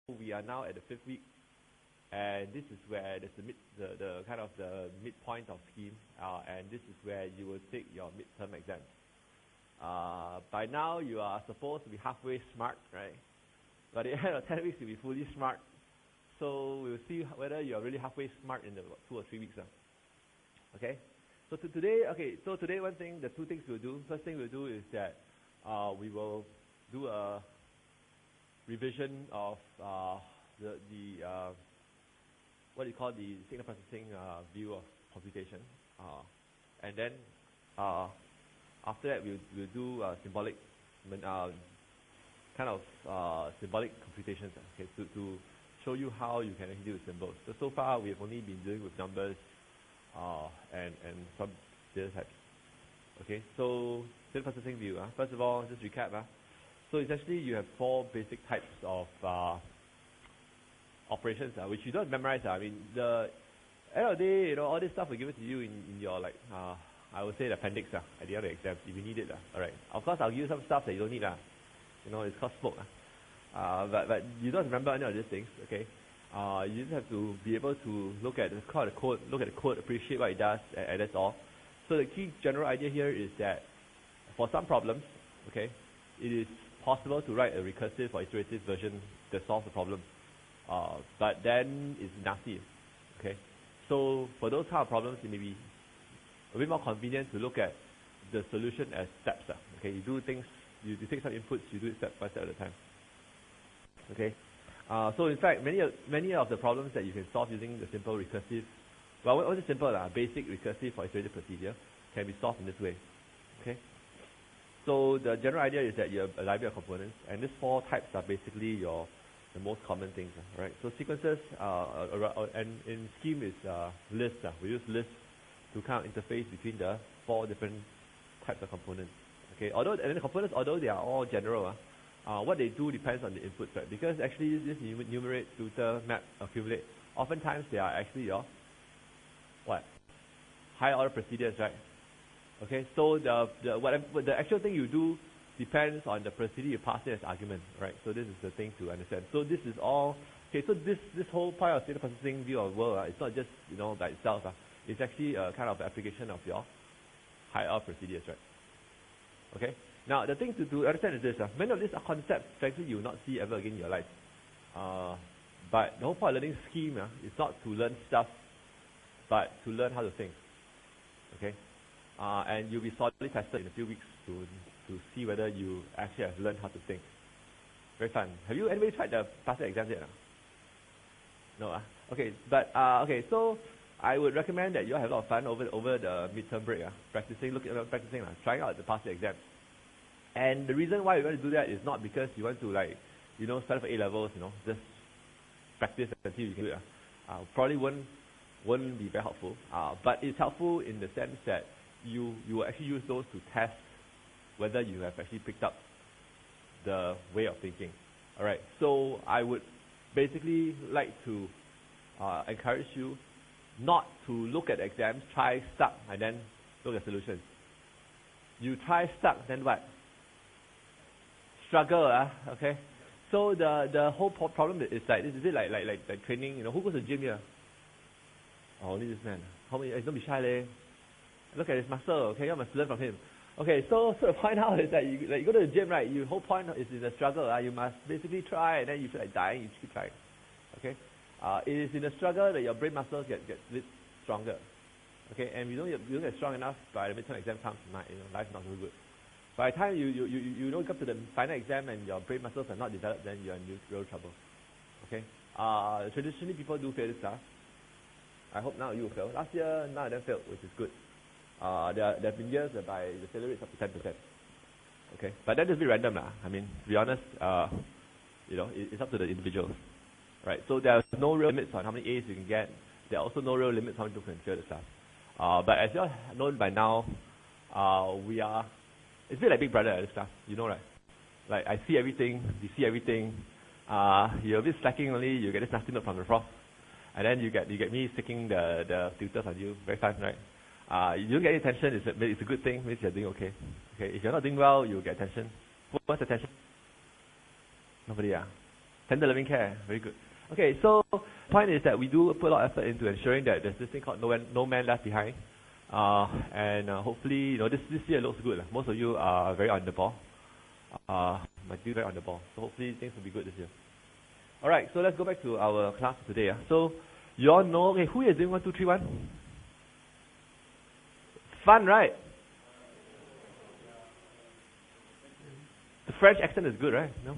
we are now at the 5th week, and this is where there's the kind of the midpoint of scheme, and this is where you will take your midterm exam. By now, you are supposed to be halfway smart, right? By the end of 10 weeks, you'll be fully smart. So we'll see whether you're really halfway smart in the 2 or 3 weeks. Okay? So today, the two things we'll do. First thing we'll do is that we will do a revision of what do you call the signal processing view of computation, and then after that we'll do symbolic kind of symbolic computations, okay, to show you how you can actually deal with symbols. So far we've only been dealing with numbers and some data types. Okay, so signal processing view. First of all, just recap. So essentially you have 4 basic types of operations, which you don't memorize. I mean, the end of the day, all this stuff will give it to you in your, like, I would say the appendix at the end of the exam, if you need it. Alright. Of course, I'll give you some stuff that you don't need. It's called smoke. But you don't remember any of these things, okay? You just have to be able to look at the code, appreciate what it does, and that's all. So the key general idea here is that for some problems, okay, it is possible to write a recursive or iterative version that solves the problem. But then it's nasty, okay? So for those kind of problems, it may be a bit more convenient to look at the solution as steps. Okay, you do things, you take some inputs, you do it step by step at a time. Okay, so in fact, many of the problems that you can solve using the simple recursive, well, what is simple? Basic recursive or iterative procedure can be solved in this way. Okay, so the general idea is that you have a library of components, and these 4 types are basically the most common things, right? So sequences, and in scheme is lists. We use lists to kind of interface between the 4 different types of components. Okay, and the components, although they are all general, what they do depends on the inputs, right? Because actually this enumerate, filter, map, accumulate, oftentimes they are actually your higher order procedures, right? Okay, so the actual thing you do depends on the procedure you pass in as argument, right? So this is the thing to understand. So this is all, okay, so this whole part of signal processing view of the world, it's not just, by itself. It's actually a kind of application of your higher procedures, right? Okay? Now, the thing to understand is this. Many of these are concepts, frankly, you will not see ever again in your life. But the whole point of learning scheme is not to learn stuff, but to learn how to think. Okay? And you'll be solidly tested in a few weeks to see whether you actually have learned how to think. Very fun. Have anybody tried the passing exams yet? No? Okay, but, okay, so I would recommend that you all have a lot of fun over the midterm break, practicing, trying out the passing exams. And the reason why you're going to do that is not because you want to, study for A-levels, just practice until you can do it. Probably won't be very helpful, but it's helpful in the sense that you will actually use those to test whether you have actually picked up the way of thinking. Alright, so I would basically like to encourage you not to look at exams, try, stuck, and then look at solutions. You try, stuck, then what? Struggle, okay? So the whole problem is like this. Is it like training? Who goes to the gym here? Oh, only this man. How many? Don't be shy, leh. Look at his muscle, okay? You must learn from him. Okay, so the point out is that you go to the gym, right? Your whole point is in the struggle. You must basically try, and then you feel like dying, you keep trying. Okay? It is in the struggle that your brain muscles get stronger. Okay, and you don't get strong enough by the midterm exam comes, life's not so good. By the time you don't come to the final exam and your brain muscles are not developed, then you're in real trouble. Okay? Traditionally people do fail this class. I hope now you will fail. Last year, none of them failed, which is good. There have been years whereby the failure rate is up to 10%. Okay, but that is a bit random, I mean, to be honest, it's up to the individuals, right? So there are no real limits on how many A's you can get. There are also no real limits on how many people can fail this class. But as you all know by now, it's a bit like Big Brother at this class, right? Like I see everything, you see everything. You're a bit slacking only, you get this nasty note from the prof, and then you get me sticking the filters on you. Very fun, right? You don't get any attention, it's a good thing, means you're doing okay. Okay, if you're not doing well, you'll get attention. What's attention? Nobody, Tender loving care, very good. Okay, so point is that we do put a lot of effort into ensuring that there's this thing called no man left behind. And hopefully, this year looks good. Most of you are very on the ball. My team very on the ball. So hopefully things will be good this year. Alright, so let's go back to our class today. So you all know, okay, who is doing 1, 2, 3, 1? Fun, right? The French accent is good, right? No?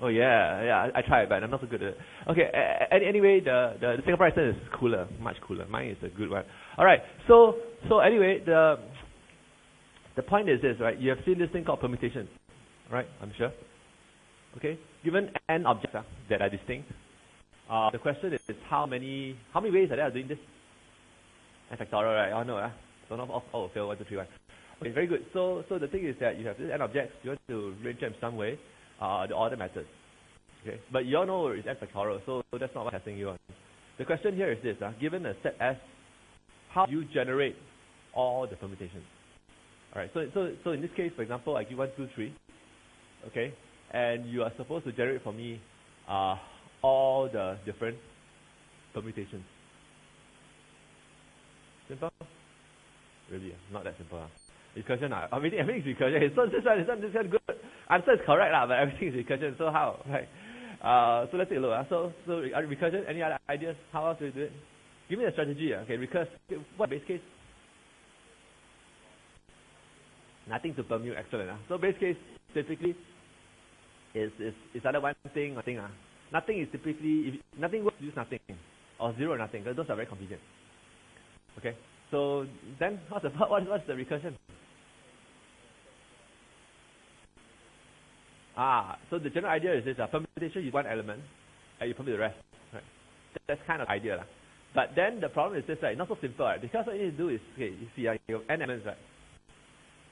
Oh yeah, I tried, but I'm not so good at it. Okay, anyway, the Singapore accent is cooler, much cooler. Mine is a good one. Alright, so anyway, the point is this, right? You have seen this thing called permutations, right? I'm sure. Okay, given n objects that are distinct, the question is how many ways are there of doing this? N factorial, right? Oh no, so not all fail 1, 2, 3, 1. Okay, very good. So the thing is that you have this n objects, you want to arrange them in some way. The order matters. Okay, but you all know it's n factorial, so that's not what I'm testing you on. The question here is this: given a set S, how do you generate all the permutations? All right. So in this case, for example, I give 1, 2, 3. Okay, and you are supposed to generate for me all the different permutations. Simple? Really? Not that simple. Recursion, everything is recursion. So this one good. Answer is correct, but everything is recursion. So how? Right. So let's take a look. So recursion, any other ideas? How else do we do it? Give me a strategy. Okay, recurse. What base case? Nothing to permute. Excellent. So base case typically is either one thing or thing. Nothing is typically, if nothing works, use nothing. Or 0 or nothing, because those are very convenient. Okay. So then what's the recursion? So the general idea is this: permutation, you one element, and you permute the rest. Right? That's kind of idea. But then the problem is this, right? Not so simple, right? Because what you need to do is, okay, you see, you have n elements, right?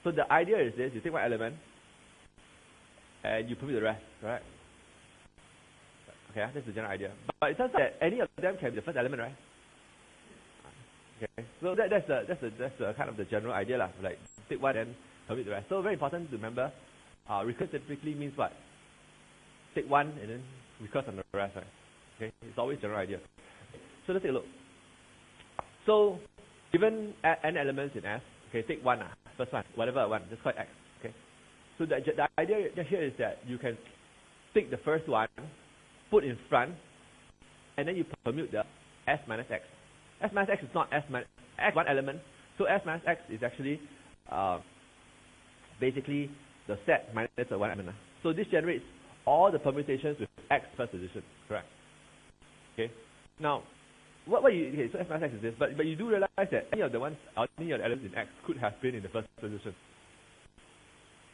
So the idea is this: you take one element, and you permute the rest, right? Okay, that's the general idea. But it turns out that any of them can be the first element, right? Okay, so that's the kind of the general idea, like take one and permute the rest. So very important to remember. Recurse typically means what? Take one and then recurse on the rest, right? Okay, it's always general idea. So let's take a look. So given n elements in S, okay, take one, first one, whatever I want, just call it X. Okay. So the idea here is that you can take the first one, put in front, and then you permute the S minus X. S minus X is not S minus X, one element. So S minus X is actually basically the set minus the one element. So this generates all the permutations with X first position, correct? Okay. Now, okay, so S minus X is this, but you do realize that any of the elements in X could have been in the first position.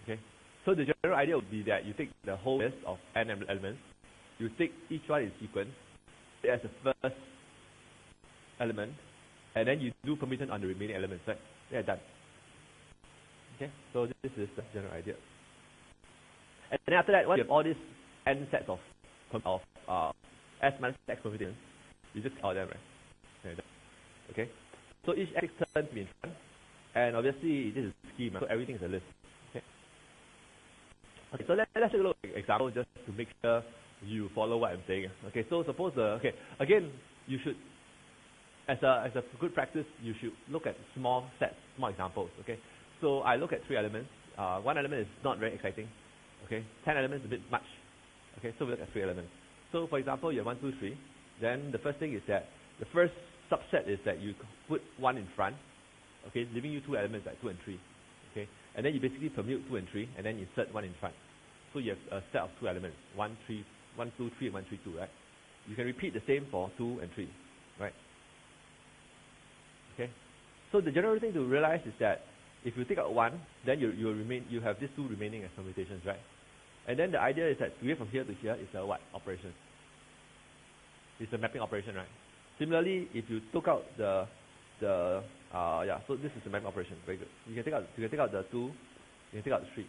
Okay. So the general idea would be that you take the whole list of n elements, you take each one in sequence as the first element, and then you do permutation on the remaining elements, right? Yeah, done. Okay, so this is the general idea. And then after that, once you have all these n sets of S minus X permutations, you just call them, right? Okay, so each X turn to be in front, and obviously this is a scheme, so everything is a list. Okay, so let's take a look at an example just to make sure you follow what I'm saying. Okay, so suppose again, you should, as a good practice, you should look at small sets, small examples. Okay, so I look at 3 elements. One element is not very exciting. Okay, 10 elements is a bit much. Okay, so we look at 3 elements. So for example, you have 1, 2, 3. Then the first thing is that the first subset is that you put 1 in front. Okay, leaving you 2 elements like 2 and 3. Okay, and then you basically permute 2 and 3, and then insert 1 in front. So you have a set of 2 elements, 1, 2, 3, and 1, 3, 2, right? You can repeat the same for 2 and 3, right? Okay. So the general thing to realize is that if you take out 1, then you have these 2 remaining as permutations, right? And then the idea is that to get from here to here is a what operation? It's a mapping operation, right? Similarly, if you took out so this is the mapping operation. Very good. You can take out the 2, you can take out the 3.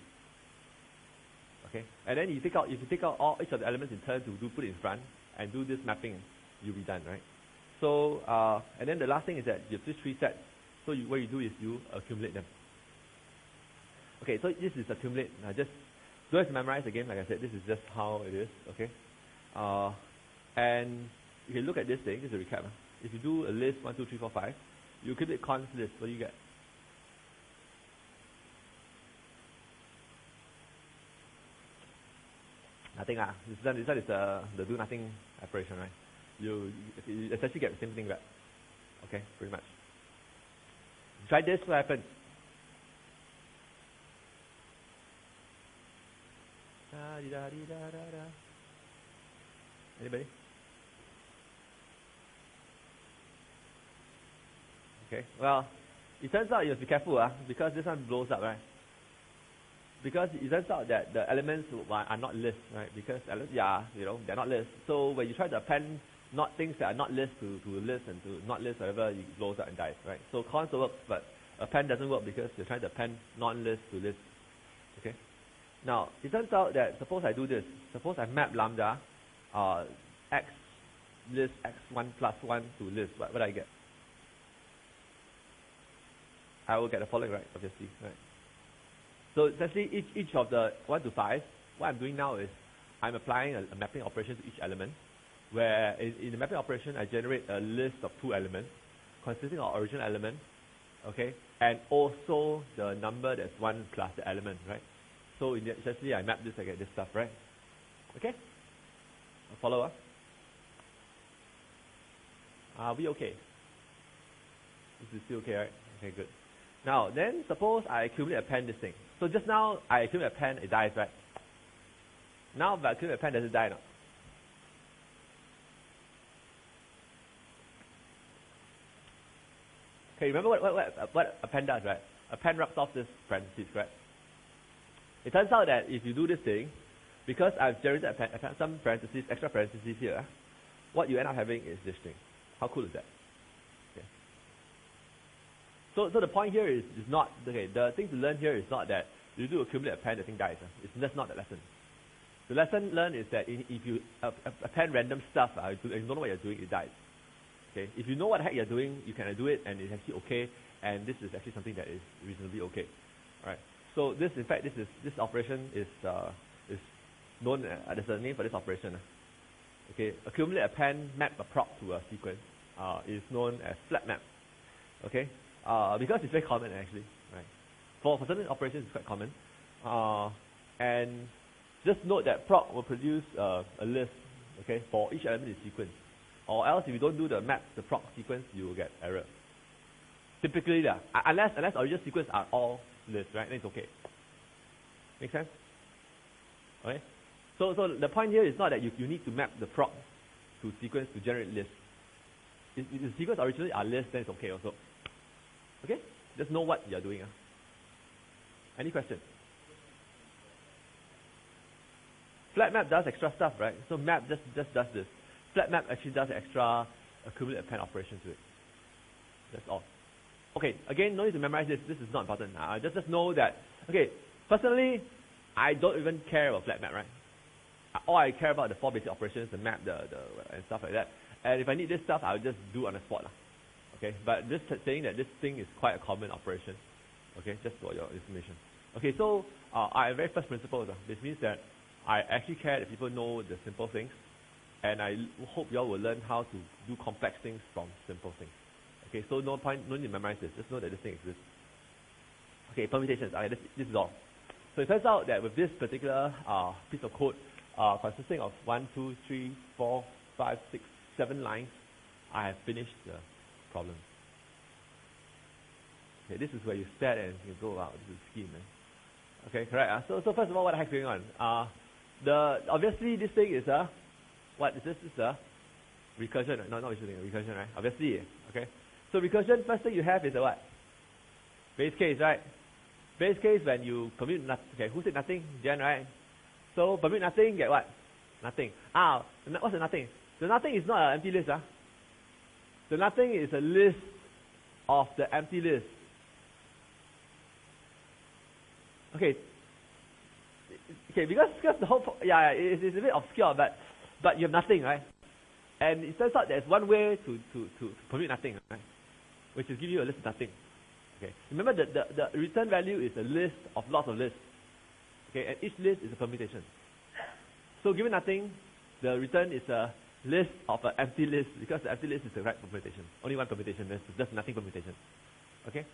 Okay, and then if you take out each of the elements in turn to put it in front and do this mapping, you'll be done, right? So and then the last thing is that you have these 3 sets. So what you do is you accumulate them. Okay, so this is accumulate. Just don't have to memorize again, like I said, this is just how it is, okay? And you can look at this thing, this is a recap. If you do a list 1, 2, 3, 4, 5, you keep it const list, what do you get? Nothing. This one is the do nothing operation, right? You essentially get the same thing back. Okay, pretty much. Try this, what happens? Anybody? Okay, well, it turns out you have to be careful, because this one blows up, right? Because it turns out that the elements are not lists, right? Because they're not lists. So when you try to append not things that are not lists to lists and to not lists, whatever, it blows up and dies, right? So const works, but append doesn't work because you're trying to append non-lists to lists. Okay. Now it turns out that suppose I do this. Suppose I map lambda x list x1 plus 1 to list. What do I get? I will get the following, right? Obviously, right? So essentially, each of the 1 to 5, what I'm doing now is I'm applying a mapping operation to each element, where in the mapping operation, I generate a list of 2 elements consisting of original element, okay, and also the number that's 1 plus the element, right? So essentially, I map this, I get this stuff, right? Okay? Follow up? Are we okay? This is still okay, right? Okay, good. Now, then suppose I accumulate append this thing. So just now, I accumulate append, it dies, right? Now, if I accumulate append, does it die or not? Okay, remember what append does, right? Append wraps off this parentheses, right? It turns out that if you do this thing, because I've generated append some parentheses, extra parentheses here, what you end up having is this thing. How cool is that? Okay. So the point here is not, okay, the thing to learn here is not that you do accumulate append, the thing dies. That's not the lesson. The lesson learned is that if you append random stuff, and you don't know what you're doing, it dies. Okay. If you know what the heck you're doing, you can do it, and it's actually okay, and this is actually something that is reasonably okay. Alright. So this, in fact, this operation is known as, there's a name for this operation. Okay. Accumulate append map a proc to a sequence is known as flat map. Okay. Because it's very common actually, right? For certain operations, it's quite common. And just note that proc will produce a list, okay, for each element in sequence. Or else, if you don't do the map, the proc sequence, you will get error. Typically, unless original sequence are all lists, right? Then it's okay. Make sense? Okay. So the point here is not that you need to map the proc to sequence to generate lists. If the sequence originally are lists, then it's okay also. Okay? Just know what you're doing. Any questions? Flat map does extra stuff, right? So map just does this. Flat map actually does extra accumulate append operation to it. That's all. Okay, again, no need to memorize this. This is not important. Just know that, okay, personally, I don't even care about flat map, right? All I care about the 4 basic operations, the map, and stuff like that. And if I need this stuff, I'll just do on the spot. Okay, but just saying that this thing is quite a common operation. Okay, just for your information. Okay, so I have very first principles. This means that I actually care that people know the simple things, and I hope you all will learn how to do complex things from simple things. Okay, so no need to memorize this. Just know that this thing exists. Okay, permutations. Okay, this is all. So it turns out that with this particular piece of code, consisting of 1, 2, 3, 4, 5, 6, 7 lines, I have finished the problem. Okay, this is where you start and you go, wow, this is a scheme, man. Okay, correct. So first of all, what the heck is going on? Obviously this thing is what is this? This is a recursion. No, not recursion, right? Obviously, okay. So recursion, first thing you have is a what? Base case, right? Base case when you permute nothing. Okay, who said nothing? Jen, right? So permute nothing, get what? Nothing. What's the nothing? The nothing is not an empty list, The nothing is a list of the empty list. Okay, because the whole it's a bit obscure, but you have nothing, right? And it turns out there's one way to permute nothing, right? Which is give you a list of nothing. Okay. Remember the return value is a list of lots of lists. Okay, and each list is a permutation. So given nothing, the return is a list of an empty list, because the empty list is the right permutation. Only one permutation, there's just nothing permutation. Okay?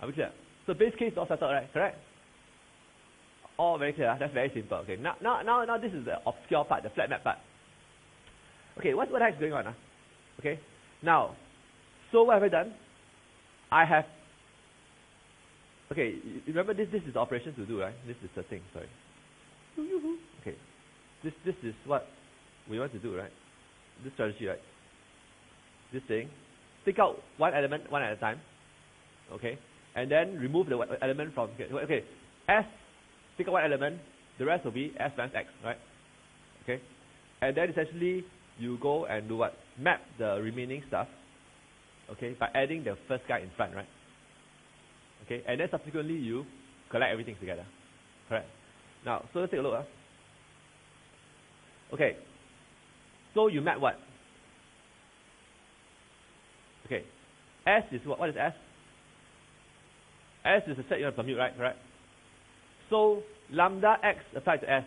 Are we clear? So base case all settled, right? Correct? All very clear. That's very simple. Okay. Now this is the obscure part, the flat map part. Okay, what the heck is going on? Okay. Now, so what have I done? I have. Okay, you remember this is the operation to do, right? This is the thing. Sorry. Okay. This is what we want to do, right? This strategy, right? This thing. Take out one element one at a time. Okay. And then remove the element from. Okay. S. Take out one element. The rest will be S minus X, right? Okay. And then essentially you go and do what? Map the remaining stuff. Okay. By adding the first guy in front, right? Okay. And then subsequently you collect everything together. Correct. Now, so let's take a look. Okay. So you map what? Okay. S is what? What is S? S is a set you want to permute, right? Correct. So lambda X applied to S.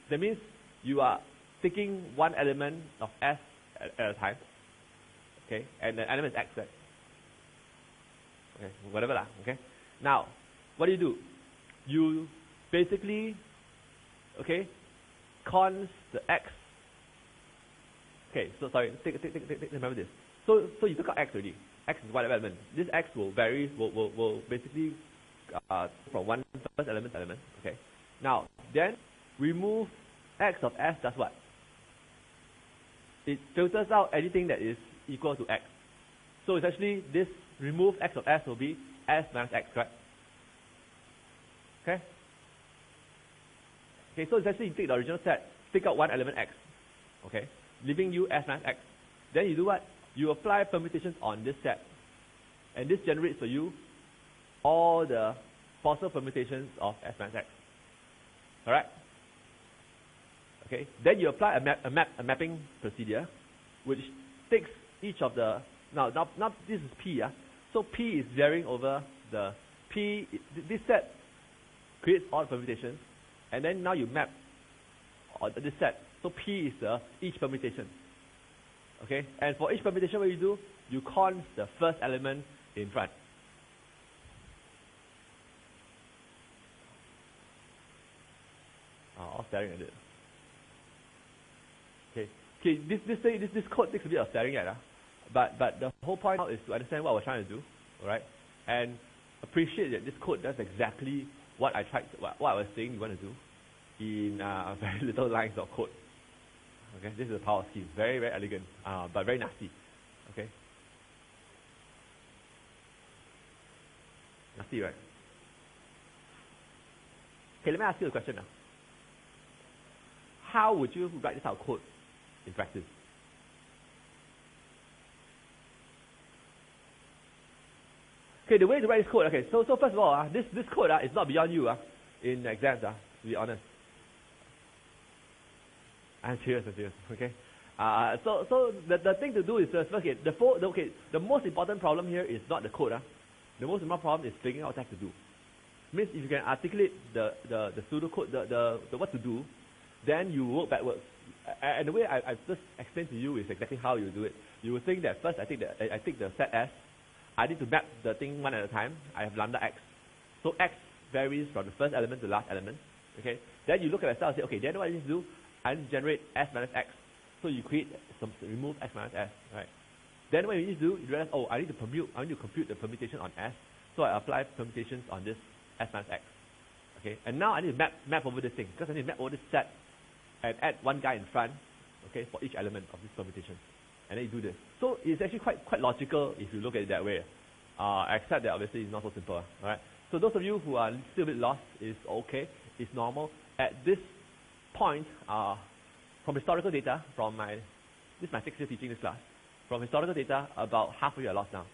That means you are taking one element of S at a time. Okay. And the element is X, right? Okay. Whatever lah. Okay. Now, what do? You basically, okay, cons the X. Okay, so sorry, remember this. So you took out X already. X is one element. This X will vary, will basically from one first element to element. Okay. Now, then remove X of S does what? It filters out anything that is equal to X. So essentially, this remove X of S will be S minus X, right? Okay. Okay, so essentially you take the original set, take out one element X. Okay. Leaving you S minus X. Then you do what? You apply permutations on this set. And this generates for you all the possible permutations of S minus X. Alright? Okay. Then you apply a mapping procedure, which takes each of the now this is P, yeah. So P is varying over the P. This set creates all permutations, and then now you map on this set. So P is each permutation. Okay, and for each permutation, what you do? You cons the first element in front. All staring at it. Okay. This code takes a bit of staring at, but the whole point now is to understand what we're trying to do, all right, and appreciate that this code does exactly what I was saying you want to do in very little lines of code. Okay, this is a power scheme, very very elegant, but very nasty. Okay, nasty, right? Okay, let me ask you a question now. How would you write this out code in practice? Okay, the way to write this code. Okay, so first of all, this code is not beyond you in exams. To be honest, I'm serious. Okay, so the thing to do is okay. The most important problem here is not the code. The most important problem is figuring out what to do. Means if you can articulate the pseudocode, the what to do, then you work backwards. And the way I just explained to you is exactly how you do it. You will think that first I take the set S. I need to map the thing one at a time. I have lambda X. So X varies from the first element to the last element. Okay. Then you look at the cell and say, okay, then what I need to do? I need to generate S minus X. So you remove X minus S, right? Then what you need to do, you realize, oh, I need to compute the permutation on S. So I apply permutations on this S minus X. Okay. And now I need to map over this thing, because I need to map over this set and add one guy in front, okay, for each element of this permutation. And then you do this. So it's actually quite logical if you look at it that way. Except that obviously it's not so simple. Alright. So those of you who are still a bit lost, is okay, it's normal. At this point, from historical data, this is my 6th year teaching this class. From historical data, about half of you are lost now.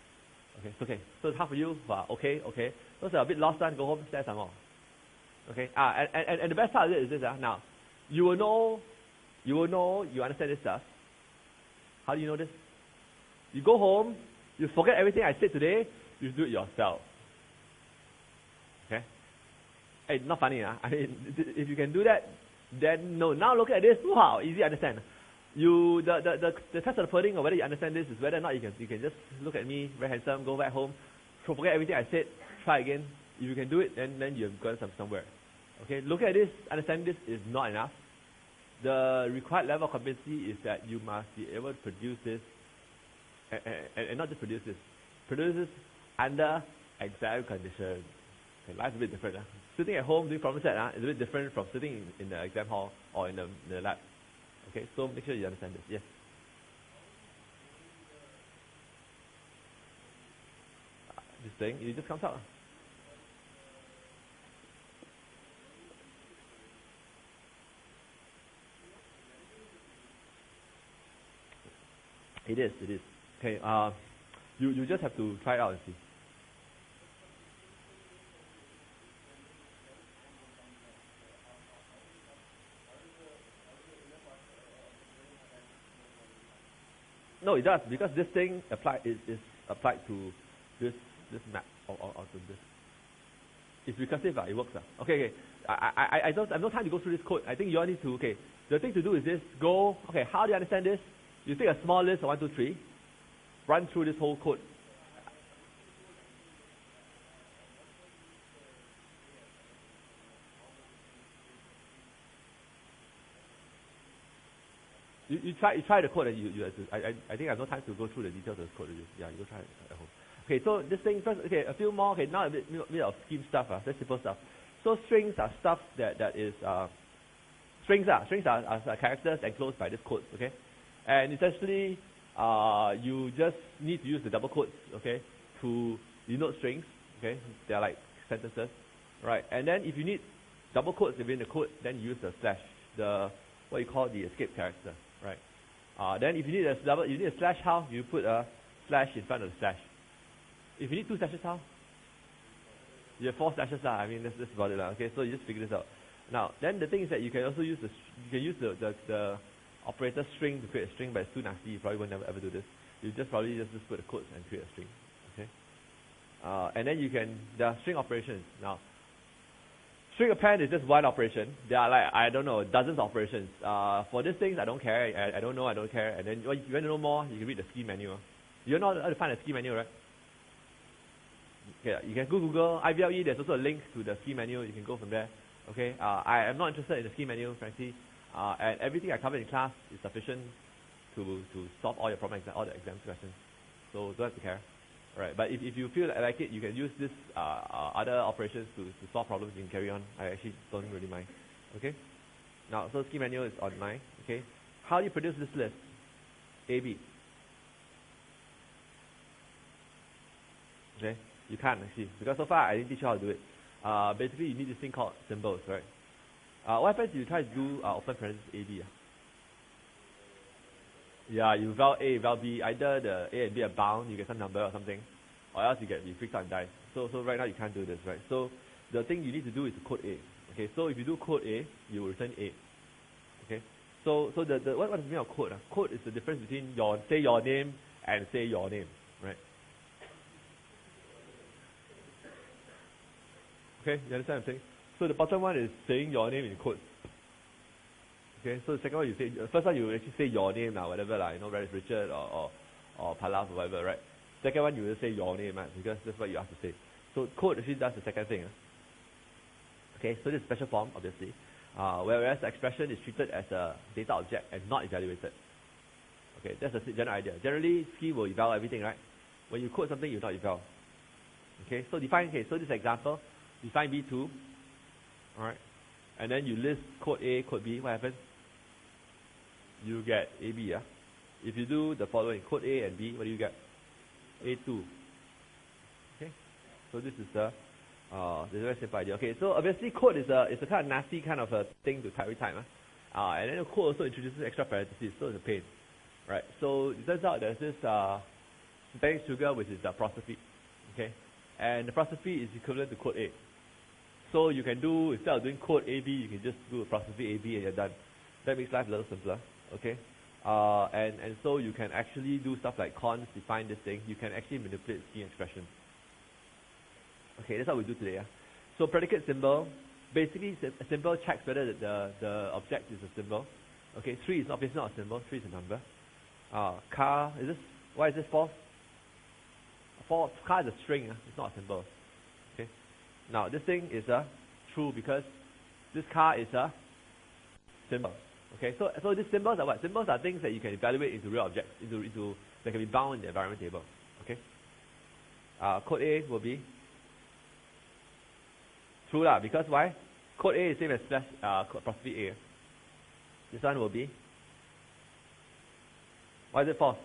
Okay, it's okay. So half of you are okay. Those are a bit lost, go home, stay some more. Okay. And the best part of it is this. Now, you will know you understand this stuff. How do you know this? You go home, you forget everything I said today, you do it yourself. Okay? Hey, not funny, I mean, if you can do that, then no. Now look at this. Wow, easy to understand. The test of the pudding, or whether you understand this, is whether or not you can just look at me, very handsome, go back home, forget everything I said, try again. If you can do it, then you've got somewhere. Okay, look at this, understand this is not enough. The required level of competency is that you must be able to produce this, and not just produce this under exam conditions. Okay, life's a bit different. Sitting at home doing problem set is a bit different from sitting in the exam hall or in the lab. Okay, so make sure you understand this. Yes. This thing, it just comes out. It is. Okay, you just have to try it out and see. No, it does, because this thing is applied to this map or to this. It's recursive, it works. Okay. I don't have no time to go through this code. I think you all need to. Okay, the thing to do is this: go. Okay, how do you understand this? You take a small list of 1, 2, 3, run through this whole code. You try the code, and you have to. I think I have no time to go through the details of the code. Yeah, you go try it at home. Okay, so this thing first. Okay, a few more. Okay, now a bit of scheme stuff. That's simple stuff. So strings are stuff that is strings are characters enclosed by this code. Okay, and essentially you just need to use the double quotes. Okay, to denote strings. Okay, they are like sentences, right? And then if you need double quotes within the code, then you use the slash, what you call the escape character. Right. Then if you need a slash, how you put a slash in front of the slash. If you need 2 slashes, how? You have 4 slashes. I mean, that's about it. Okay, so you just figure this out. Now, then the thing is that you can also use the operator string to create a string, but it's too nasty. You probably won't ever do this. You just probably just put a quote and create a string. Okay. And then there are string operations. Now, string append is just one operation. There are like, I don't know, dozens of operations. For these things, I don't care. I don't know, I don't care. And then if you want to know more, you can read the scheme manual. You know how to find a scheme manual, right? Okay, you can go Google IVLE. There's also a link to the scheme manual. You can go from there. Okay. I am not interested in the scheme manual, frankly. And everything I covered in class is sufficient to solve all your problem, all the exam questions. So don't have to care. Alright, but if you feel like it, you can use this other operations to solve problems. You can carry on. I actually don't really mind. Okay. Now, so scheme manual is online. Okay. How do you produce this list? AB. Okay. You can't actually, because so far I didn't teach you how to do it. Basically, you need this thing called symbols, right? What happens if you try to do open parenthesis AB? Yeah, you val A, val B. Either the A and B are bound, you get some number or something, or else you freak out and die. So right now you can't do this, right? So the thing you need to do is to code A. Okay, so if you do code A, you will return A. Okay, so what does the meaning of code? Code is the difference between say your name and say your name, right? Okay, you understand what I'm saying? So the bottom one is saying your name in code. Okay, so the second one first one you actually say your name now, whatever whether it's Richard or Palaf or whatever, right? Second one you will say your name, because that's what you have to say. So code actually does the second thing. Okay, so this is special form, obviously. Whereas the expression is treated as a data object and not evaluated. Okay, that's the general idea. Generally, scheme will eval everything, right? When you code something, you not eval. Okay, so so this example, define B2, alright, and then you list code A, code B. What happens? You get AB. If you do the following, code A and B, what do you get? A2. Okay, so this is the very simple idea. Okay, so obviously code is a kind of nasty kind of a thing to type every time. And then the code also introduces extra parentheses, so it's a pain, right? So it turns out there's this synthetic sugar, which is the apostrophe. Okay, and the apostrophe is equivalent to code A. So you can do, instead of doing code AB, you can just do apostrophe AB and you're done. That makes life a little simpler. Okay, and so you can actually do stuff like cons, define this thing. You can actually manipulate scheme expressions. Okay, that's what we do today. So predicate symbol, basically a symbol checks whether the object is a symbol. Okay, 3 is obviously not a symbol, 3 is a number. Car, why is this false? Car is a string, it's not a symbol. Okay, now this thing is true because this car is a symbol. Okay, so these symbols are what? Symbols are things that you can evaluate into real objects, into that can be bound in the environment table. Okay, code A will be true lah, because why? Code A is same as slash apostrophe A. This one will be, why is it false?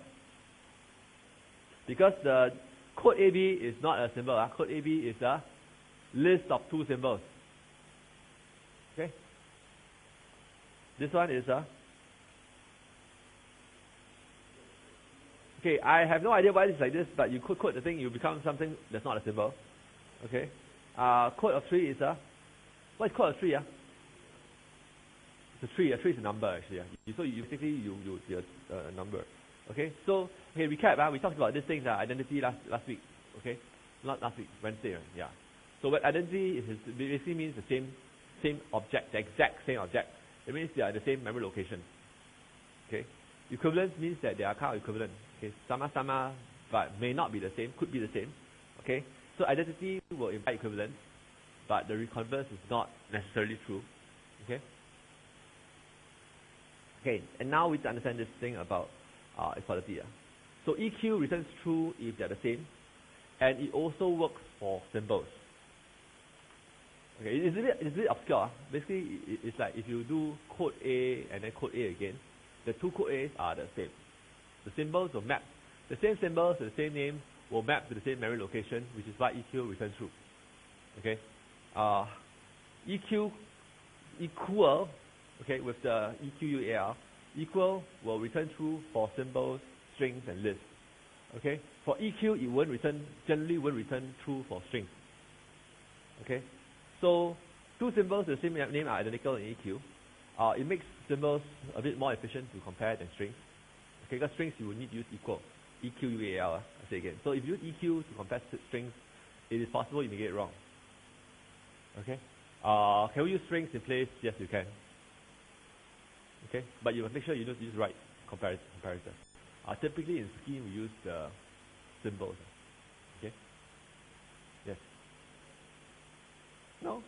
Because the code AB is not a symbol. Code AB is a list of 2 symbols. Okay, this one is okay, I have no idea why it's like this, but you could code the thing, you become something that's not a symbol. Okay, code of 3 is what is code of 3? It's a 3. A 3 is a number actually. So you basically you see a number. Okay, so okay, recap. We talked about these things, identity last week. Okay, not last week, Wednesday. Right? Yeah. So what identity is basically means the same object, the exact same object. It means they are the same memory location. Okay. Equivalence means that they are kind of equivalent. Okay. Sama, but may not be the same, could be the same. Okay. So identity will imply equivalence, but the converse is not necessarily true. Okay. Okay, and now we need to understand this thing about equality. So EQ returns true if they are the same, and it also works for symbols. Okay, it's a bit obscure. Basically, it's like if you do code A and then code A again, the 2 code A's are the same. The symbols will map. The same symbols to the same name will map to the same memory location, which is why EQ returns true. Okay, EQ equal. Okay, with the EQUAL, equal will return true for symbols, strings, and lists. Okay, for EQ it generally won't return true for strings. Okay, so 2 symbols with the same name are identical in EQ. It makes symbols a bit more efficient to compare than strings. Okay, because strings you will need to use equal, EQUAL. I say again. So if you use EQ to compare strings, it is possible you may get it wrong. Okay, can we use strings in place? Yes, you can. Okay, but you must make sure you use right comparison. Typically in scheme we use the symbols. Okay. Yes. No.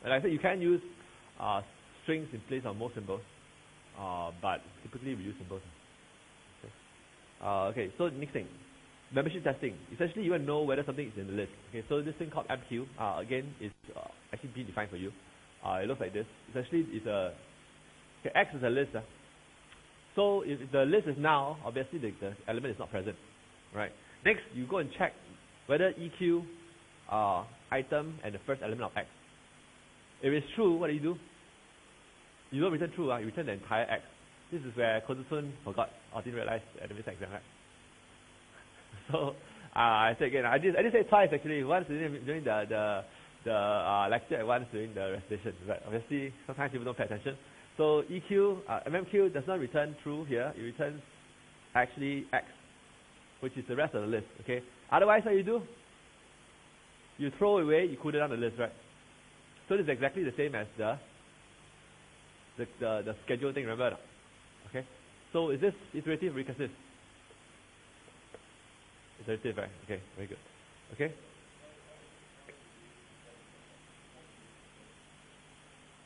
And like I said, you can use strings in place of most symbols, but typically we use symbols. Okay. Okay. So next thing, membership testing. Essentially, you want to know whether something is in the list. Okay. So this thing called MQ, again, is actually being defined for you. It looks like this. Essentially, it's a X is a list. So if the list is null, obviously the element is not present. Right. Next, you go and check whether EQ item and the first element of X. If it's true, what do? You don't return true. You return the entire X. This is where Kozusun forgot or didn't realize at the midterm exam. Right? So I say again. I did say it twice actually. Once during the lecture and once during the recitation. But obviously, sometimes people don't pay attention. So EQ, MMQ does not return true here. It returns actually X, which is the rest of the list. Okay. Otherwise, what you do? You throw away, you cool down the list, right? So this is exactly the same as the schedule thing. Remember? Okay. So is this iterative or recursive? Iterative, right? Okay. Very good. Okay.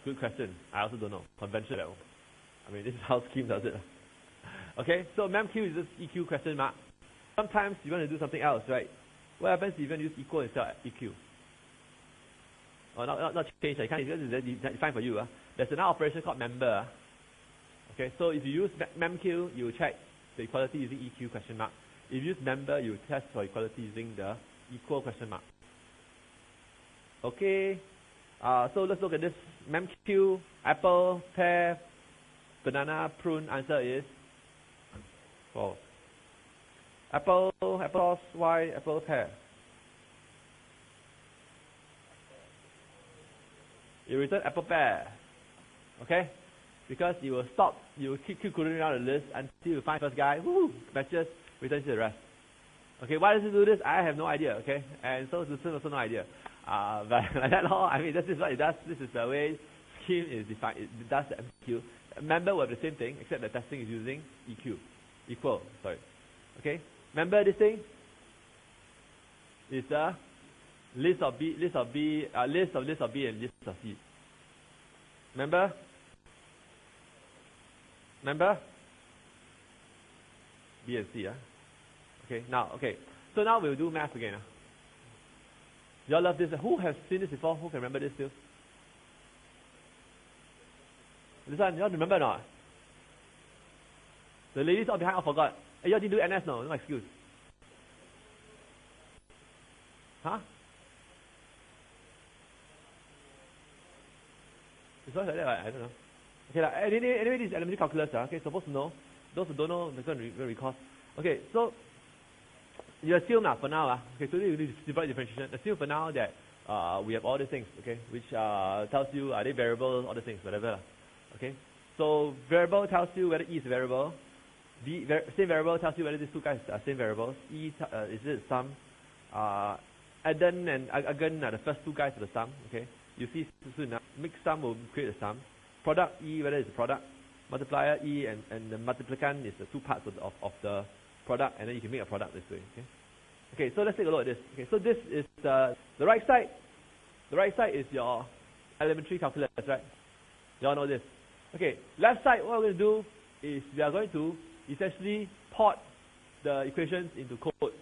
Good question. I also don't know. Convention level. I mean, this is how scheme does it. Okay, so MEMQ is just EQ question mark. Sometimes you want to do something else, right? What happens if you want to use equal instead of EQ? Or not change. You can't, it's defined for you. There's another operation called member. Okay, so if you use MEMQ, you check the equality using EQ question mark. If you use member, you test for equality using the equal question mark. Okay. So let's look at this. MEMQ, apple, pear, banana, prune. Answer is false. Apple, why apple, pear? You return apple, pear. Okay? Because you will stop, you will keep cooling down the list until you find first guy, whoo, matches, returns the rest. Okay, why does it do this? I have no idea, okay? And so Susan also no idea. But like that, I mean, this is what it does. This is the way scheme is defined. It does the MQ. Remember, we have the same thing, except the testing is using EQ. Equal, sorry. Okay? Remember this thing? It's a list of B, list of B, list of B and list of C. Remember? Remember? B and C, Okay, now, okay. So now we'll do math again. You all love this. Who has seen this before? Who can remember this still? This one, you all remember or not? The ladies all behind all forgot. Hey, you all didn't do NS, no excuse. Huh? It's not like that, right? I don't know. Okay, anyway, this is elementary calculus, okay, supposed to know. Those who don't know, they're going to recall. Okay, so you assume for now, okay, so you need symbolic differentiation. Assume for now that we have all these things, okay, which tells you are they variables, all the things, whatever. Okay, so variable tells you whether E is a variable. Same variable tells you whether these two guys are same variables. E is it sum? Addend and argand are the first two guys of the sum. Okay, you see soon enough. Mixed sum will create a sum. Product E, whether it's a product. Multiplier E and the multiplicand is the two parts of the product, and then you can make a product this way. Okay. Okay, so let's take a look at this. Okay, so this is the right side. The right side is your elementary calculus, right? You all know this. Okay, left side, what we're going to do is we are going to essentially port the equations into code.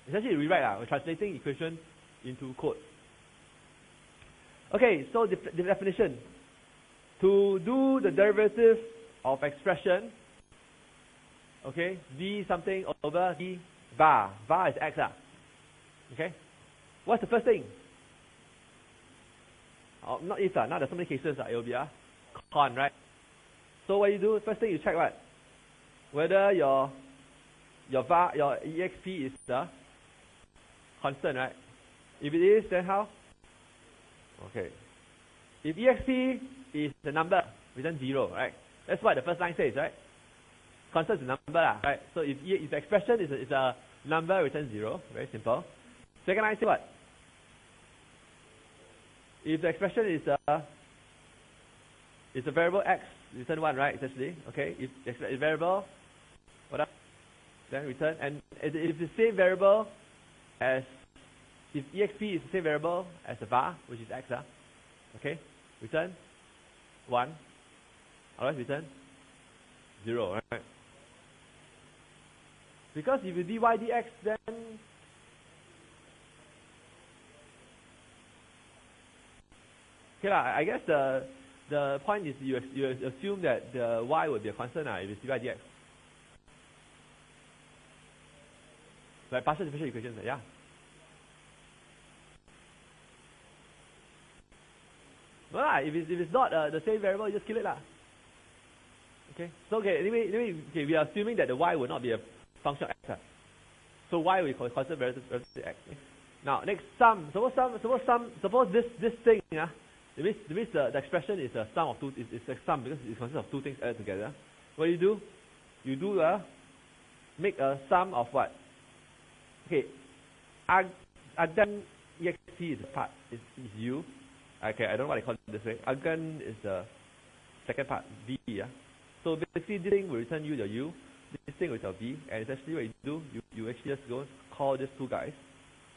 Essentially rewrite, we're translating equation into code. Okay, so the definition. To do the derivative of expression, okay, d something over d var. Var is x. Okay, what's the first thing? Not if, now there's so many cases, it will be con, right? So what you do, first thing you check what? Whether your var, your exp is the constant, right? If it is, then how? Okay. If exp is the number, return 0, right? That's what the first line says, right? Constant is a number, right? So if the expression is a number, return 0. Very simple. Second line says what? If the expression is a variable x, return 1, right? Essentially, okay. If the variable, what up? Then return, and if the same variable as, if exp is the same variable as the var, which is x, okay, return 1. Otherwise, return 0, right? Because if you dy dx, then okay, I guess the point is you assume that the y will be a constant if it's dy dx. Like partial differential equations, yeah. No, if it's not the same variable, you just kill it. Okay. So anyway, okay, we are assuming that the y will not be a function of x. So y will be constant relative to x. Okay. Now next sum. Suppose this thing, it means the expression is a sum of two. It's a sum because it consists of two things added together. What do? You make a sum of what? Okay. Argand exp is the part. Is u. Okay, I don't know what I call it this way. Argand is the second part, v. So basically, this thing will return you the u. This thing will return v. And essentially, what you do, you actually just go call these two guys,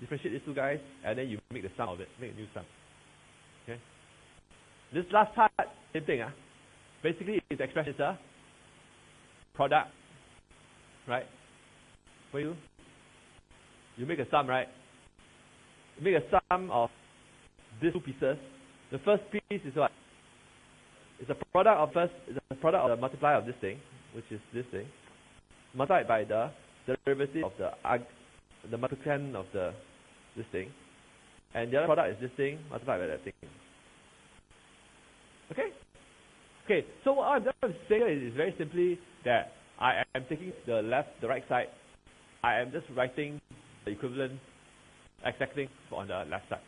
differentiate these two guys, and then you make the sum of it, make a new sum. Okay. This last part, same thing. Basically, the expression is a product, right? What you do? You make a sum, right? You make a sum of these two pieces. The first piece is what? It's a product of the multiplier of this thing, which is this thing, multiplied by the derivative of the multiplicand of this thing, and the other product is this thing multiplied by that thing. Okay? Okay, so what I'm saying is very simply that I am taking the right side, I am just writing the equivalent exact thing on the left side.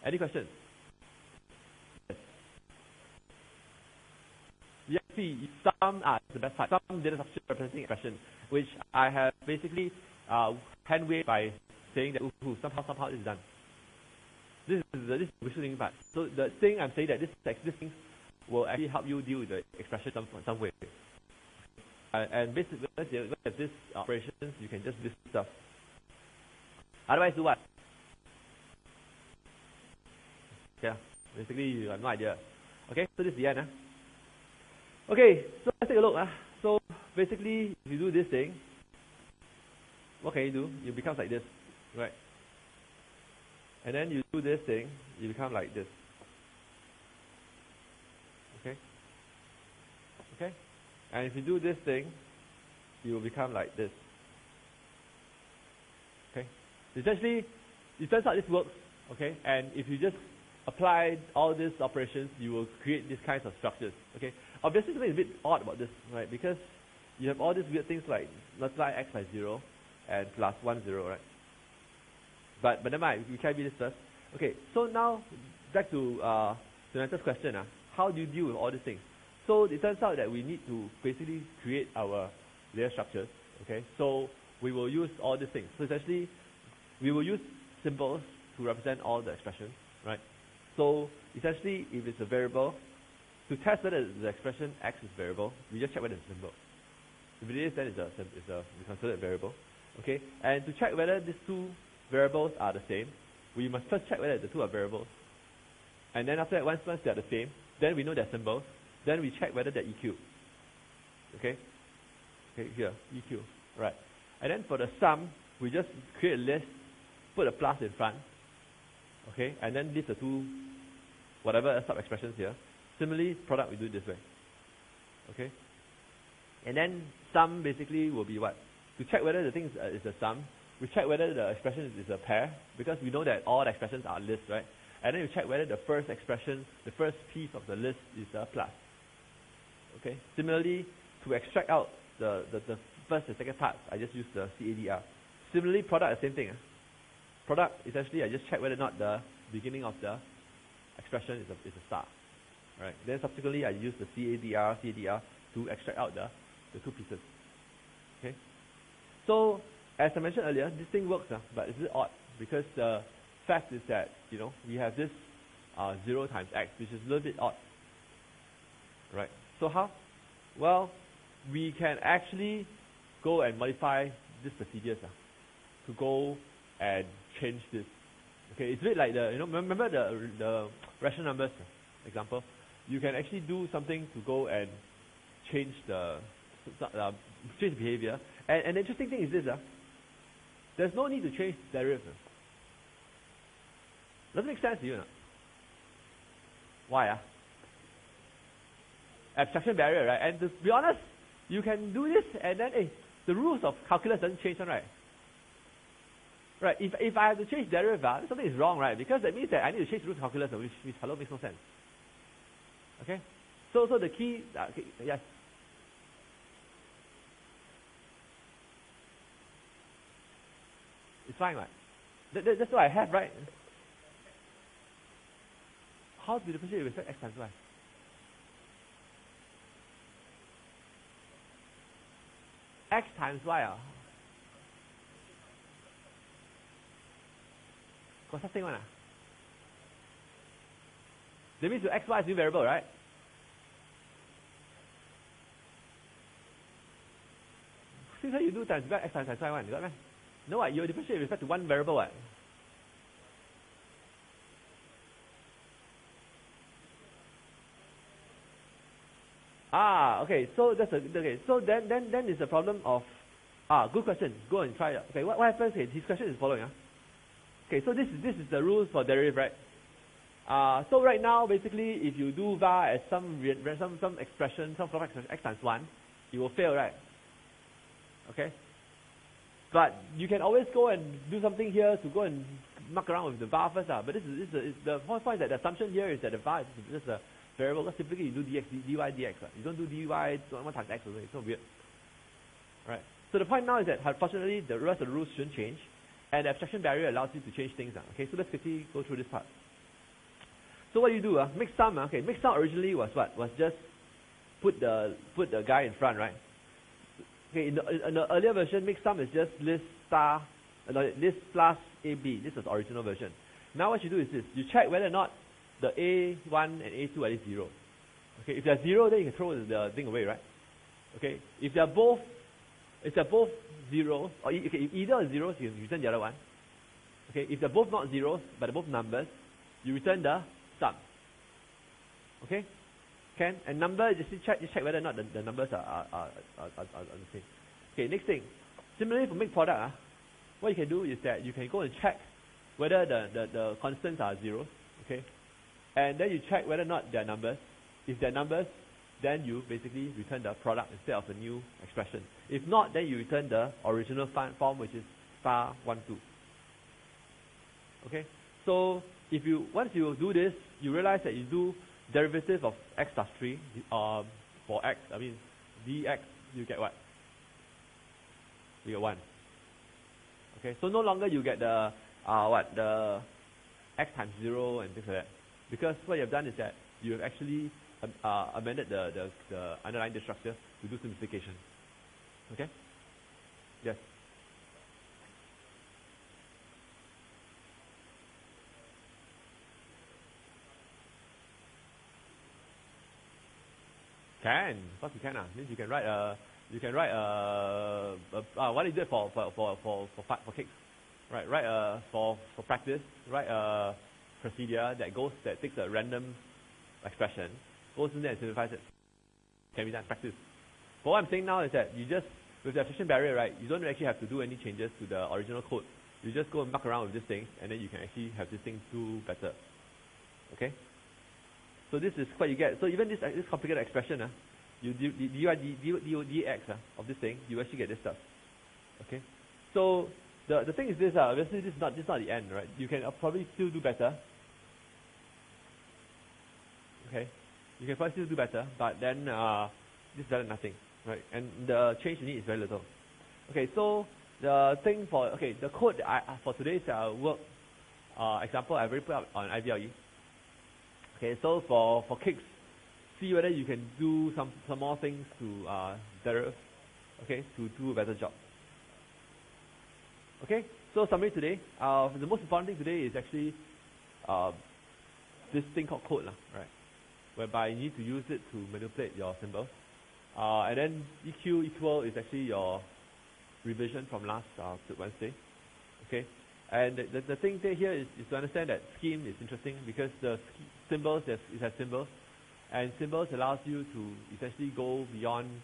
Any questions? Yes. See, some are the best part. Some data substitute representing expression, which I have basically hand waved by saying that somehow this is done. This is the visualizing part. So the thing I'm saying that this thing will actually help you deal with the expression some way. And basically, once you have this operations, you can just list stuff. Otherwise, do what? Yeah, basically you have no idea. Okay, so this is the end. Okay, so let's take a look. So basically, if you do this thing, what can you do? You become like this, right? And then you do this thing, you become like this. Okay? Okay? And if you do this thing, you will become like this. Okay? Essentially, it turns out this works. Okay? And if you just apply all these operations, you will create these kinds of structures. Okay? Obviously, something is a bit odd about this, right? Because you have all these weird things like multiply x by 0 and plus 1, 0, right? But never mind, we try this first. Okay, so now back to Samantha's question. How do you deal with all these things? So it turns out that we need to basically create our layer structures. Okay, so we will use all these things. So essentially, we will use symbols to represent all the expressions, right? So essentially, if it's a variable, to test whether the expression x is variable, we just check whether it's a symbol. If it is, then we consider it a variable. Okay, and to check whether these two variables are the same, we must first check whether the two are variables. And then after that, once they are the same, then we know they're symbols. Then we check whether they're EQ. Okay? Okay, here, EQ. Right. And then for the sum, we just create a list, put a plus in front. Okay? And then list the two, whatever sub-expressions here. Similarly, product, we do it this way. Okay? And then sum basically will be what? To check whether the thing is a sum, we check whether the expression is a pair, because we know that all the expressions are lists, right? And then we check whether the first expression, the first piece of the list is a plus. Okay. Similarly, to extract out the first and second parts, I just use the CADR. Similarly, product, the same thing. Product, essentially, I just check whether or not the beginning of the expression is a star. Right. Then subsequently, I use the CADR to extract out the two pieces. Okay. So, as I mentioned earlier, this thing works, but it's a bit odd because the fact is that, we have this 0 times x, which is a little bit odd. Right? So how? Well, we can actually go and modify these procedures to go and change this. Okay, it's a bit like remember the rational numbers example? You can actually do something to go and change the behavior. And the interesting thing is this, there's no need to change the deriv. Doesn't make sense to you, Why? Abstraction barrier, right? And to be honest, you can do this, and then the rules of calculus doesn't change, right? Right. If I have to change deriv, something is wrong, right? Because that means that I need to change the rules of calculus, which hello makes no sense. Okay. So the key, yes. It's fine, right? That's what I have, right? How do you differentiate with x times y? X times y, got such thing one, That means the x, y is new variable, right? Since how you do times x times y one, you got me? No, you differentiate with respect to one variable, what? Okay. So that's okay. So then is the problem of good question. Go and try it. Okay. What happens? Okay, his question is following. Okay. So this is the rules for deriv, right? So right now, basically, if you do var as some expression, some form of x times 1, it will fail, right? Okay. But you can always go and do something here to go and muck around with the var first. But this is the point is that the assumption here is that the var is just a variable. Because typically you do dy, dx. You don't do dy 1 times x. It's so weird. Right. So the point now is that unfortunately the rest of the rules shouldn't change, and the abstraction barrier allows you to change things. Okay. So let's quickly go through this part. So what do you do? Mix sum. Okay. Mix sum originally was what? Was just put the guy in front, right? Okay, in the earlier version, mix sum is just list plus AB. This is the original version. Now what you do is this. You check whether or not the A1 and A2 are 0. Okay, if they're 0, then you can throw the thing away, right? Okay, if they're both zeros, or if either are zeros, you return the other one. Okay, if they're both not zeros, but they're both numbers, you return the sum. Okay, can? And number, just check whether or not the numbers are the same. Okay, next thing. Similarly for make product, what you can do is that you can go and check whether the constants are zeros. Okay, and then you check whether or not they're numbers. If they're numbers, then you basically return the product instead of the new expression. If not, then you return the original form, which is *12. Okay, so once you do this, you realize that you do derivative of x plus 3 for x. I mean dx, you get what? You get 1. Okay, so no longer you get the the x times 0 and things like that, because what you have done is that you have actually amended the underlying data structure to do simplification. Okay? Yes. Can, of course you can. Means you can write why do you do it for kicks? Right, write for practice, write a procedure that takes a random expression, goes in there and simplifies it. Can be done in practice. But what I'm saying now is that you just, with the abstraction barrier, right, you don't actually have to do any changes to the original code. You just go and muck around with this thing, and then you can actually have this thing do better. Okay? So this is what you get. So even this complicated expression, you dx of this thing, you actually get this stuff. Okay? So the thing is this, obviously this is not the end, right? You can probably still do better. Okay? You can probably still do better, but then this is better than nothing, right? And the change you need is very little. Okay, so the thing the code for today's work example I've already put up on IVLE. Okay, so for kicks, see whether you can do some more things to deriv, okay, to do a better job. Okay, so summary today, the most important thing today is actually this thing called code, right? Whereby you need to use it to manipulate your symbols. And then EQ equal is actually your revision from last Wednesday. Okay, and the thing here is to understand that scheme is interesting because the symbols, it has symbols, and symbols allows you to essentially go beyond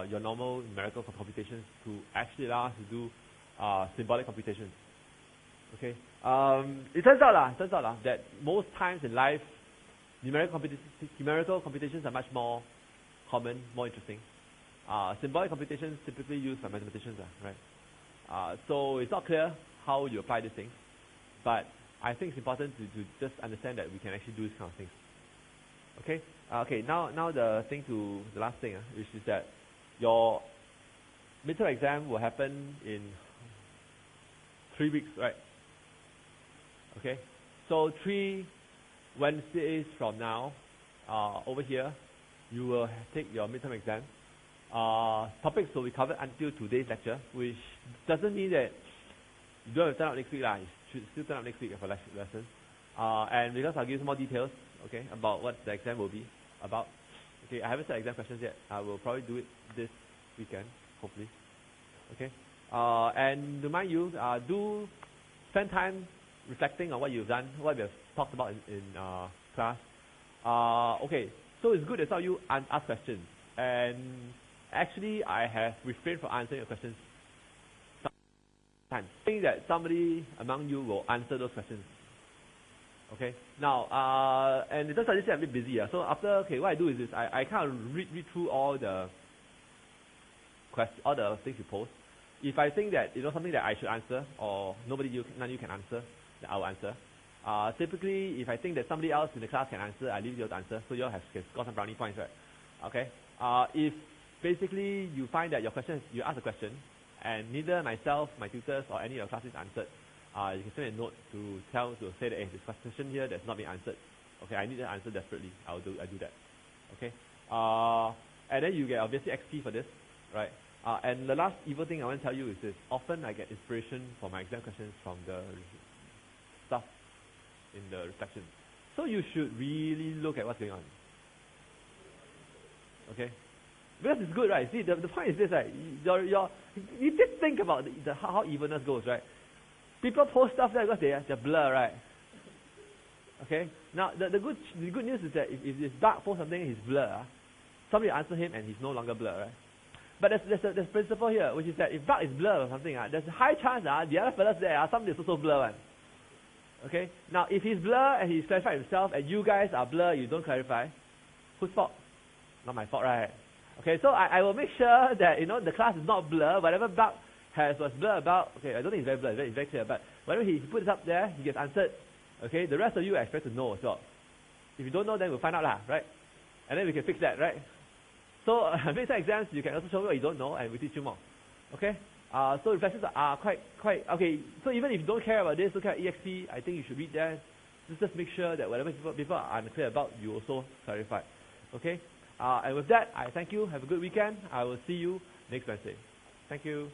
your normal numerical computations to actually allow us to do symbolic computations. Okay, it turns out that most times in life, numerical computations are much more common, more interesting. Symbolic computations typically used by mathematicians, right? So it's not clear how you apply this thing, but I think it's important to just understand that we can actually do this kind of things. Okay. Okay. Now the last thing, which is that your midterm exam will happen in 3 weeks, right? Okay. So 3 Wednesdays from now, over here, you will take your midterm exam. Topics will be covered until today's lecture, which doesn't mean that you don't have to turn up next week. You should still turn up next week for lesson. And because I'll give you more details, okay, about what the exam will be about. Okay, I haven't set exam questions yet. I will probably do it this weekend, hopefully. Okay. And to remind you, do spend time reflecting on what you've done, what we have talked about in class. Okay, so it's good that some of you ask questions. And actually, I have refrained from answering your questions sometimes. I think that somebody among you will answer those questions. Okay, now, and it turns out this I'm a bit busy. So after, what I do is this, I kind of read through all the things you post. If I think that, something that I should answer, or none of you can answer, then I will answer. Typically, if I think that somebody else in the class can answer, I leave you to answer, so you all can score some brownie points, right? Okay. If basically you find that you ask a question, and neither myself, my tutors, or any of your classes answered, you can send a note to say that, hey, this question here that's not being answered. Okay, I need an answer desperately. I do that. Okay. And then you get obviously XP for this, right? And the last evil thing I want to tell you is this: often I get inspiration for my exam questions from the stuff in the reflection. So you should really look at what's going on. Okay? Because it's good, right? See, the point is this, right? You just think about how evenness goes, right? People post stuff there because they're blur, right? Okay? Now, the good news is that if Doug posts something and he's blur, somebody answer him and he's no longer blur, right? But there's a principle here, which is that if Doug is blur or something, there's a high chance the other fellas there, somebody is also blur one. Okay? Now, if he's blur and he's clarified himself and you guys are blur, you don't clarify, whose fault? Not my fault, right? Okay, so I will make sure that, the class is not blur. Whatever Doug was blur about, okay, I don't think it's very blur, it's very clear, but whenever he puts it up there, he gets answered. Okay, the rest of you expect to know as well. If you don't know, then we'll find out, right? And then we can fix that, right? So, midterm exams, you can also show me what you don't know, and we teach you more. Okay? So reflections are quite, okay, so even if you don't care about this, look at EXP, I think you should read that. Just make sure that whatever people are unclear about, you also clarify. Okay? And with that, I thank you. Have a good weekend. I will see you next Wednesday. Thank you.